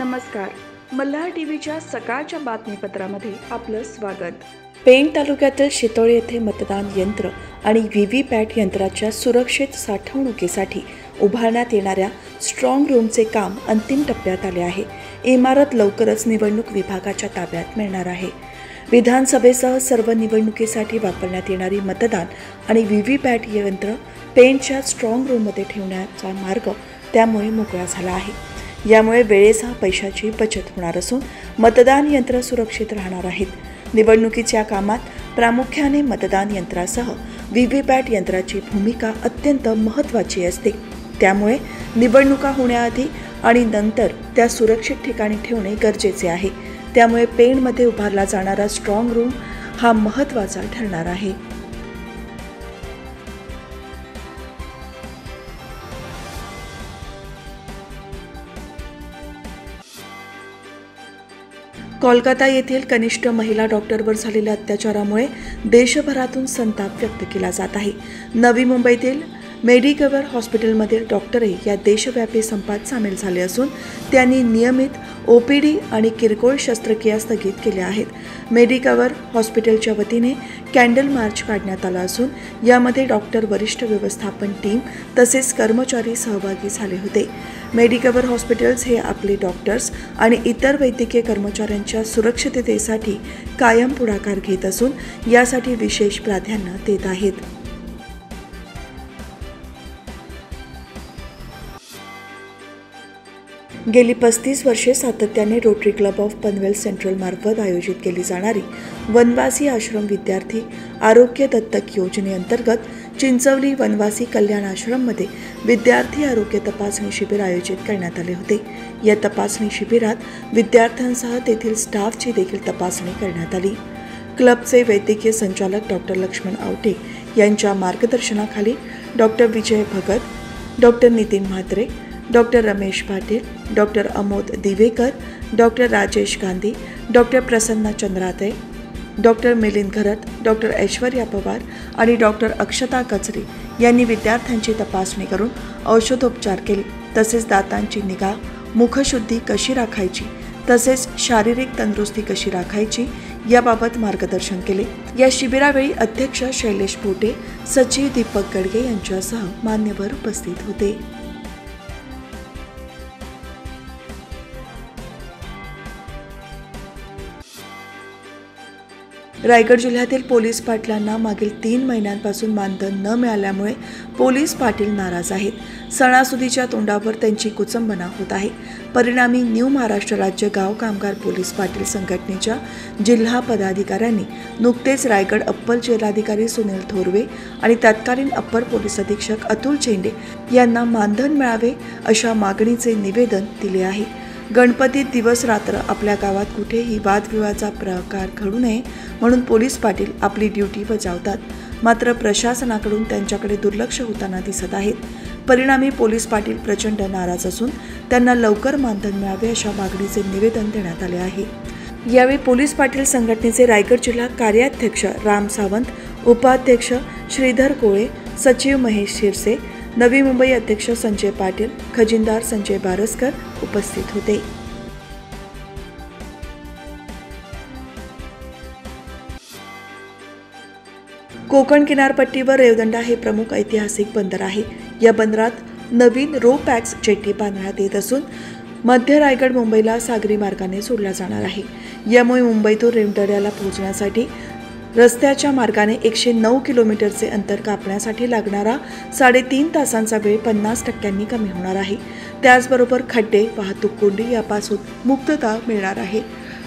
नमस्कार. मल्हार टीव्हीच्या सकाळच्या बातमीपत्रामध्ये आपलं स्वागत. पेण तालुक्यातील शितोळे येथे मतदान यंत्र आणि व्हीव्हीपॅट यंत्राच्या सुरक्षित साठवणुकीसाठी उभारण्यात येणाऱ्या स्ट्रॉंग रूमचे काम अंतिम टप्प्यात आले आहे. इमारत लवकरच निवडणूक विभागाच्या ताब्यात मिळणार आहे. विधानसभेसह सर्व निवडणुकीसाठी वापरण्यात येणारी मतदान आणि व्हीव्हीपॅट यंत्र पेणच्या स्ट्रॉंग रूममध्ये ठेवण्याचा मार्ग त्यामुळे मोकळा झाला आहे. यामुळे वेळेसह पैशाची बचत होणार असून मतदान यंत्र सुरक्षित राहणार आहेत. निवडणुकीच्या कामात प्रामुख्याने मतदान यंत्रासह व्हीव्हीपॅट यंत्राची भूमिका अत्यंत महत्त्वाची असते. त्यामुळे निवडणुका होण्याआधी आणि नंतर त्या सुरक्षित ठिकाणी ठेवणे गरजेचे आहे. त्यामुळे पेणमध्ये उभारला जाणारा स्ट्रॉंग रूम हा महत्त्वाचा ठरणार आहे. कोलकाता येथील कनिष्ठ महिला डॉक्टरवर झालेल्या अत्याचारामुळे देशभरातून संताप व्यक्त केला जात आहे. नवी मुंबईतील मेडिकवर हॉस्पिटलमधील डॉक्टरही या देशव्यापी संपात सामील झाले असून त्यांनी नियमित OPD आणि किरकोळ शस्त्रक्रिया स्थगित केल्या आहेत. मेडिकवर हॉस्पिटलच्या वतीने कॅन्डल मार्च काढण्यात आला असून यामध्ये डॉक्टर, वरिष्ठ व्यवस्थापन टीम तसेच कर्मचारी सहभागी झाले होते. मेडिकवर हॉस्पिटल्स हे आपले डॉक्टर्स आणि इतर वैद्यकीय कर्मचाऱ्यांच्या सुरक्षिततेसाठी कायम पुढाकार घेत असून यासाठी विशेष प्राधान्य देत आहेत. गेली 35 वर्षे सातत्याने rotary club of Panvel central मार्फत आयोजित केली जाणारी वनवासी आश्रम विद्यार्थी आरोग्य दत्तक योजनेअंतर्गत चिंचवली वनवासी कल्याण आश्रममध्ये विद्यार्थी आरोग्य तपासणी शिबिर आयोजित करण्यात आले होते. या तपासणी शिबिरात विद्यार्थ्यांसह तेथील स्टाफची देखील तपासणी करण्यात आली. क्लबचे वैद्यकीय संचालक डॉक्टर लक्ष्मण आवटे यांच्या मार्गदर्शनाखाली doctor Vijay Bhagat, doctor Nitin Mhatre, doctor Ramesh Patil, doctor Amod Divekar, doctor Rajesh Gandhi, doctor Prasanna Chandrate, doctor Milind Gharat, doctor Aishwarya Pawar आणि डॉक्टर अक्षता कचरे यांनी विद्यार्थ्यांची तपासणी करून औषधोपचार केले. तसेच दातांची निगा, मुखशुद्धी कशी राखायची तसेच शारीरिक तंदुरुस्ती कशी राखायची याबाबत मार्गदर्शन केले. या शिबिरावेळी अध्यक्ष शैलेश पोटे, सचिव दीपक गडगे यांच्यासह मान्यवर उपस्थित होते. रायगड जिल्ह्यातील पोलीस पाटलांना मागील 3 महिन्यांपासून मानधन न मिळाल्यामुळे पोलीस पाटील नाराज आहेत. सणासुदीच्या तोंडावर त्यांची कुचंबना होत आहे. परिणामी न्यू महाराष्ट्र राज्य गाव कामगार पोलीस पाटील संघटनेच्या जिल्हा पदाधिकाऱ्यांनी नुकतेच रायगड अप्पर जिल्हाधिकारी सुनील थोरवे आणि तत्कालीन अप्पर पोलीस अधीक्षक अतुल चेंडे यांना मानधन मिळावे अशा मागणीचे निवेदन दिले आहे. गणपतीत दिवस रात्र आपल्या गावात कुठेही वादविवादाचा प्रकार घडू नये म्हणून पोलीस पाटील आपली ड्युटी बजावतात. मात्र प्रशासनाकडून त्यांच्याकडे दुर्लक्ष होताना दिसत आहेत. परिणामी पोलीस पाटील प्रचंड नाराज असून त्यांना लवकर मानधन मिळावे अशा मागणीचे निवेदन देण्यात आले आहे. यावेळी पोलीस पाटील संघटनेचे रायगड जिल्हा कार्याध्यक्ष राम सावंत, उपाध्यक्ष श्रीधर कोळे, सचिव महेश शिरसे, नवी मुंबई अध्यक्ष संजय पाटील, खजिनदार संजय बारसकर उपस्थित होते. कोकण किनारपट्टीवर रेवदंडा हे प्रमुख ऐतिहासिक बंदर आहे. या बंदरात नवीन रो पॅक्स जेटी बांधण्यात येत असून मध्य रायगड मुंबईला सागरी मार्गाने सोडला जाणार आहे. यामुळे मुंबईतून रेवदंड्याला पोहोचण्यासाठी रस्त्याच्या मार्गाने 109 किलोमीटरचे अंतर कापण्यासाठी लागणारा 3.5 तासांचा वेळ 50% कमी होणार आहे. त्याचबरोबर खड्डे, वाहतूक कोंडी यापासून मुक्तता मिळणार आहे.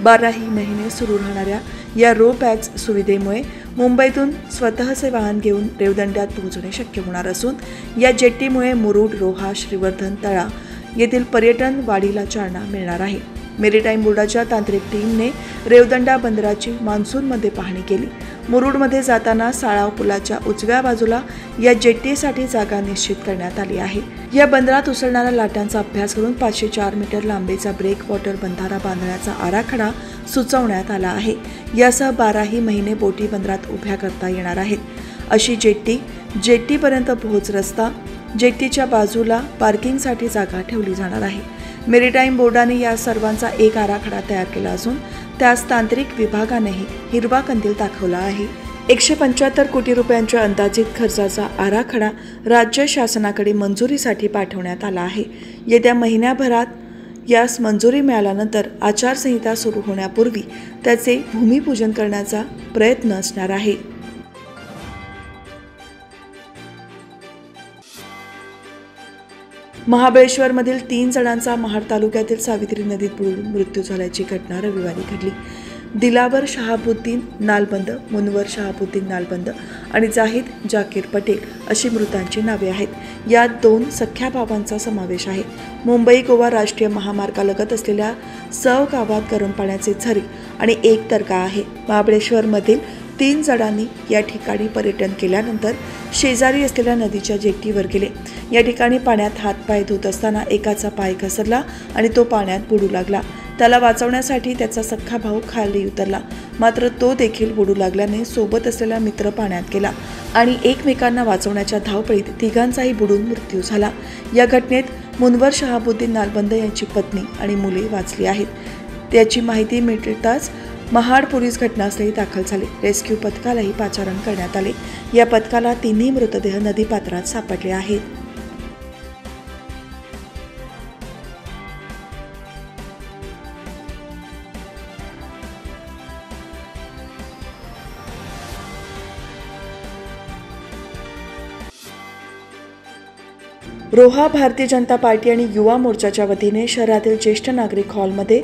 12ही महिने सुरू राहणाऱ्या या रो पॅक्स सुविधेमुळे मुंबईतून स्वतःचे वाहन घेऊन रेवदंड्यात पोहोचणे शक्य होणार असून या जेट्टीमुळे मुरुड, रोहा, श्रीवर्धन, तळा येथील पर्यटन वाढीला चालना मिळणार आहे. मेरीटाईम बोर्डाच्या तांत्रिक टीमने रेवदंडा बंदराची मान्सूनमध्ये पाहणी केली. मुरुडमध्ये जाताना साळाव पुलाच्या उजव्या बाजूला या जेट्टीसाठी जागा निश्चित करण्यात आली आहे. या बंदरात उसळणाऱ्या लाटांचा अभ्यास करून 504 मीटर लांबीचा ब्रेक वॉटर बंधारा बांधण्याचा आराखडा सुचवण्यात आला आहे. यासह 12ही महिने बोटी बंदरात उभ्या करता येणार आहेत. अशी जेट्टीपर्यंत पोहोच रस्ता, जेट्टीच्या बाजूला पार्किंगसाठी जागा ठेवली जाणार आहे. मेरीटाईम बोर्डाने या सर्वांचा एक आराखडा तयार केला असून त्यास तांत्रिक विभागानेही हिरवा कंदील दाखवला आहे. 175 कोटी रुपयांच्या अंदाजित खर्चाचा आराखडा राज्य शासनाकडे मंजुरीसाठी पाठवण्यात आला आहे. येत्या महिन्याभरात यास मंजुरी मिळाल्यानंतर आचारसंहिता सुरू होण्यापूर्वी त्याचे भूमिपूजन करण्याचा प्रयत्न असणार आहे. महाबळेश्वरमधील 3 जणांचा महाड तालुक्यातील सावित्री नदीत बुडून मृत्यू झाल्याची घटना रविवारी घडली. दिलावर शहाबुद्दीन नालबंद, मुनवर शहाबुद्दीन नालबंद आणि जाहिद जाकीर पटेल अशी मृतांची नावे आहेत. यात 2 सख्ख्या भावांचा समावेश आहे. मुंबई गोवा राष्ट्रीय महामार्गालगत असलेल्या सव गावात गरम पाण्याचे झरे आणि एक दर्गा आहे. महाबळेश्वरमधील 3 जणांनी या ठिकाणी पर्यटन केल्यानंतर शेजारी असलेल्या नदीच्या जेट्टीवर गेले. या ठिकाणी पाण्यात हातपाय धुत असताना एकाचा पाय घसरला आणि तो पाण्यात बुडू लागला. त्याला वाचवण्यासाठी त्याचा सख्खा भाऊ खाली उतरला, मात्र तो देखील बुडू लागल्याने सोबत असलेला मित्र पाण्यात गेला आणि एकमेकांना वाचवण्याच्या धावपळीत तिघांचाही बुडून मृत्यू झाला. या घटनेत मुनवर शहाबुद्दीन नालबंद यांची पत्नी आणि मुले वाचली आहेत. त्याची माहिती मिळताच महाड पोलीस घटनास्थळी दाखल झाले. रेस्क्यू पथकालाही पाचारण करण्यात आले. या पथकाला 3 मृतदेह नदीपात्रात सापडले आहेत. रोहा भारतीय जनता पार्टी आणि युवा मोर्चाच्या वतीने शहरातील ज्येष्ठ नागरिक हॉलमध्ये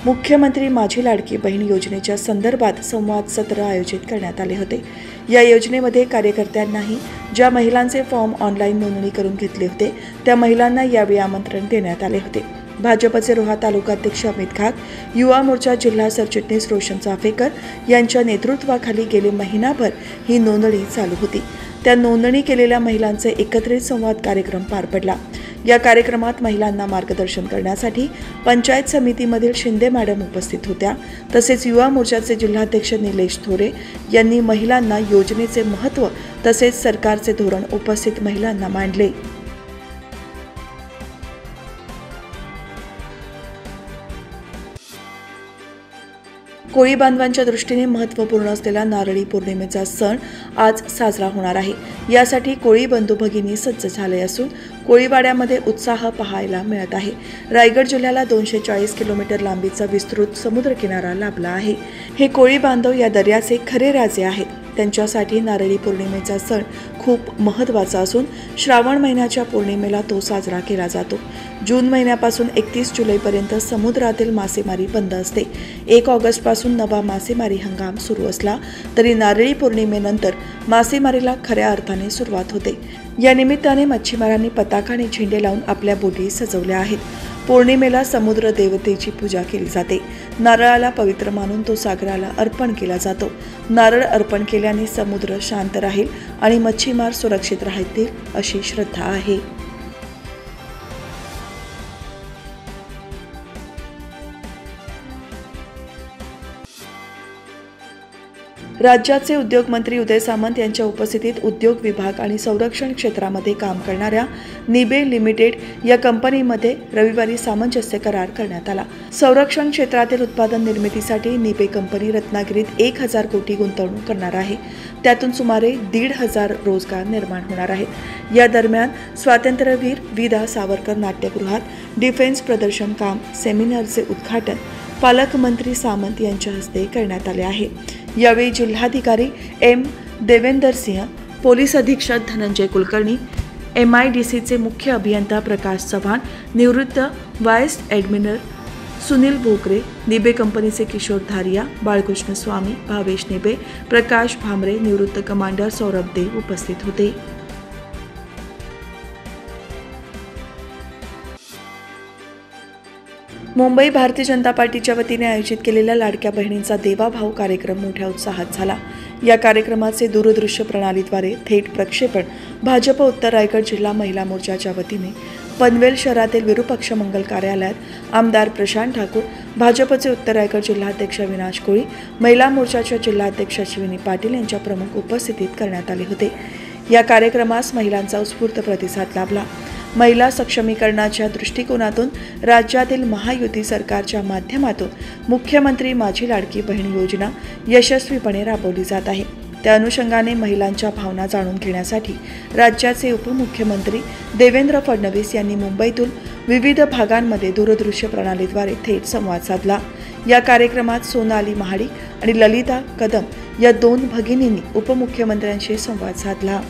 मुख्यमंत्री माझी लाडकी बहीण योजनेच्या संदर्भात संवाद सत्र आयोजित करण्यात आले होते. या योजनेमध्ये कार्यकर्त्यांनाही ज्या महिलांचे फॉर्म ऑनलाईन नोंदणी करून घेतले होते त्या महिलांना यावेळी आमंत्रण देण्यात आले होते. भाजपचे रोहा तालुकाध्यक्ष अमित घाग, युवा मोर्चा जिल्हा सरचिटणीस रोशन चाफेकर यांच्या नेतृत्वाखाली गेले महिनाभर ही नोंदणी चालू होती. त्या नोंदणी केलेल्या महिलांचे एकत्रित संवाद कार्यक्रम पार पडला. या कार्यक्रमात महिलांना मार्गदर्शन करण्यासाठी पंचायत समितीमधील शिंदे मॅडम उपस्थित होत्या. तसेच युवा मोर्चाचे जिल्हाध्यक्ष निलेश थोरे यांनी महिलांना योजनेचे महत्त्व तसेच सरकारचे धोरण उपस्थित महिलांना मांडले. कोळी बांधवांच्या दृष्टीने महत्त्वपूर्ण असलेला नारळी पौर्णिमेचा सण आज साजरा होणार आहे. यासाठी कोळी बंधू भगिनी सज्ज झाले असून कोळीवाड्यामध्ये उत्साह पाहायला मिळत आहे. रायगड जिल्ह्याला 240 किलोमीटर लांबीचा विस्तृत समुद्रकिनारा लाभला आहे. हे कोळी बांधव या दर्याचे खरे राजे आहेत. त्यांच्यासाठी नारळी पौर्णिमेचा सण खूप महत्त्वाचा असून श्रावण महिन्याच्या पौर्णिमेला तो साजरा केला जातो. जून महिन्यापासून 31 जुलैपर्यंत समुद्रातील मासेमारी बंद असते. 1 ऑगस्टपासून नवा मासेमारी हंगाम सुरू असला तरी नारळी पौर्णिमेनंतर मासेमारीला खऱ्या अर्थाने सुरुवात होते. या निमित्ताने मच्छीमारांनी पताका आणि झेंडे लावून आपल्या बोटी सजवल्या आहेत. पौर्णिमेला समुद्र देवतेची पूजा केली जाते. नारळाला पवित्र मानून तो सागराला अर्पण केला जातो. नारळ अर्पण केल्याने समुद्र शांत राहील आणि मच्छीमार सुरक्षित राहतील अशी श्रद्धा आहे. राज्याचे उद्योग मंत्री उदय सामंत यांच्या उपस्थितीत उद्योग विभाग आणि संरक्षण क्षेत्रामध्ये काम करणाऱ्या निबे लिमिटेड या कंपनीमध्ये रविवारी सामंजस्य करार करण्यात आला. संरक्षण क्षेत्रातील उत्पादन निर्मितीसाठी निबे कंपनी रत्नागिरीत 1000 कोटी गुंतवणूक करणार आहे. त्यातून सुमारे 1,500 रोजगार निर्माण होणार आहेत. या दरम्यान स्वातंत्र्यवीर विदा सावरकर नाट्यगृहात डिफेन्स प्रदर्शन काम सेमिनारचे उद्घाटन पालकमंत्री सामंत यांच्या हस्ते करण्यात आले आहे. यावेळी जिल्हाधिकारी एम देवेंदर सिंह, पोलीस अधीक्षक धनंजय कुलकर्णी, MIDCचे मुख्य अभियंता प्रकाश चव्हाण, निवृत्त व्हाईस ॲडमिरल सुनील भोकरे, निबे कंपनीचे किशोर धारिया, बाळकृष्ण स्वामी, भावेश निबे, प्रकाश भामरे, निवृत्त कमांडर सौरभ देव उपस्थित होते. मुंबई भारतीय जनता पार्टीच्या वतीने आयोजित केलेल्या लाडक्या बहिणींचा देवाभाऊ कार्यक्रम मोठ्या उत्साहात झाला. या कार्यक्रमाचे दूरदृश्य प्रणालीद्वारे थेट प्रक्षेपण भाजप उत्तर रायगड जिल्हा महिला मोर्चाच्या वतीने पनवेल शहरातील विरूपक्ष मंगल कार्यालयात आमदार प्रशांत ठाकूर, भाजपचे उत्तर रायगड जिल्हाध्यक्ष अविनाश कोळी, महिला मोर्चाच्या जिल्हाध्यक्ष अश्विनी पाटील यांच्या प्रमुख उपस्थितीत करण्यात आले होते. या कार्यक्रमास महिलांचा उत्स्फूर्त प्रतिसाद लाभला. महिला सक्षमीकरणाच्या दृष्टिकोनातून राज्यातील महायुती सरकारच्या माध्यमातून मुख्यमंत्री माझी लाडकी बहीण योजना यशस्वीपणे राबवली जात आहे। त्या अनुषंगाने महिलांच्या भावना जाणून घेण्यासाठी राज्याचे उपमुख्यमंत्री देवेंद्र फडणवीस यांनी मुंबईतून विविध भागांमध्ये दूरदृश्य प्रणालीद्वारे थेट संवाद साधला। या कार्यक्रमात सोनाली महाडिक आणि ललिता कदम या दोन भगिनींनी उपमुख्यमंत्र्यांशी संवाद साधला।